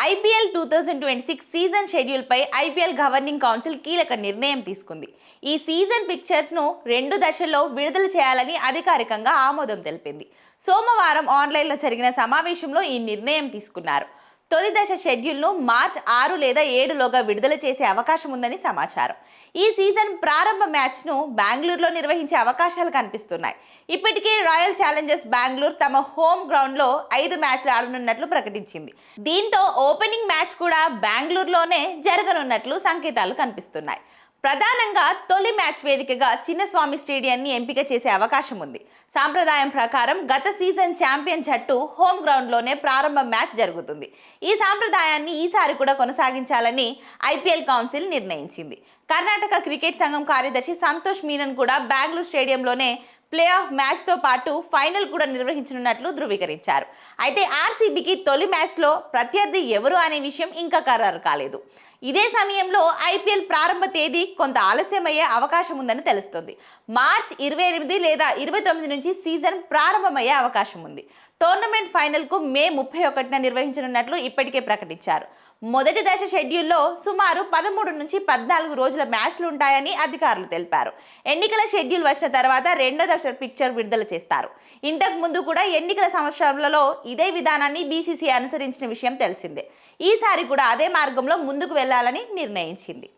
IPL 2026 season షెడ్యూల్పై IPL governing council కీలక నిర్ణయం తీసుకుంది. ఈ సీజన్ పిక్చర్ను 2 దశల్లో విడుదల చేయాలని అధికారికంగా ఆమోదం తెలిపింది. సోమవారం ఆన్లైన్లో జరిగిన సమావేశంలో ఈ నిర్ణయం తీసుకున్నారు. తొలి దశ షెడ్యూల్ను మార్చి 6 లేదా 7లోగా విడుదల చేసే అవకాశం ఉందని సమాచారం. ఈ సీజన్ ప్రారంభ మ్యాచ్ను బెంగళూరులో నిర్వహించే అవకాశాలు కనిపిస్తున్నాయి. ఇప్పటికే రాయల్ ఛాలెంజర్స్ బెంగళూరు తమ హోమ్ గ్రౌండ్లో 5 మ్యాచ్లు ఆడనున్నట్లు ప్రకటించింది. దీంతో ఓపెనింగ్ మ్యాచ్ కూడా బెంగళూరులోనే జరగనున్నట్లు సంకేతాలు కనిపిస్తున్నాయి. ప్రధానంగా తొలి మ్యాచ్ వేదికగా చిన్నస్వామి స్టేడియాన్ని ఎంపిక చేసే అవకాశం ఉంది. సాంప్రదాయం ప్రకారం గత సీజన్ ఛాంపియన్ జట్టు హోమ్ గ్రౌండ్లోనే ప్రారంభ మ్యాచ్ జరుగుతుంది. ఈ సాంప్రదాయాన్ని ఈసారి కూడా కొనసాగించాలని ఐపీఎల్ కౌన్సిల్ నిర్ణయించింది. కర్ణాటక క్రికెట్ సంఘం కార్యదర్శి సంతోష్ మీనన్ కూడా బెంగళూరు స్టేడియంలోనే ప్లే ఆఫ్ మ్యాచ్తో పాటు ఫైనల్ కూడా నిర్వహించనున్నట్లు ధృవీకరించారు. అయితే ఆర్సీబీకి తొలి మ్యాచ్లో ప్రత్యర్థి ఎవరు అనే విషయం ఇంకా ఖరారు కాలేదు. ఇదే సమయంలో ఐపీఎల్ ప్రారంభ తేదీ కొంత ఆలస్యమయ్యే అవకాశం ఉందని తెలుస్తుంది. మార్చి 28 లేదా 29 నుంచి సీజన్ ప్రారంభమయ్యే అవకాశం ఉంది. టోర్నమెంట్ ఫైనల్కు మే 31న నిర్వహించనున్నట్లు ఇప్పటికే ప్రకటించారు. మొదటి దశ షెడ్యూల్లో సుమారు 13 నుంచి 14 రోజుల మ్యాచ్లు ఉంటాయని అధికారులు తెలిపారు. ఎన్నికల షెడ్యూల్ వచ్చిన తర్వాత రెండో దశ పిక్చర్ విడుదల చేస్తారు. ఇంతకు ముందు కూడా ఎన్నికల సంవత్సరాలలో ఇదే విధానాన్ని బీసీసీ అనుసరించిన విషయం తెలిసిందే. ఈసారి కూడా అదే మార్గంలో ముందుకు వెళ్లాలని నిర్ణయించింది.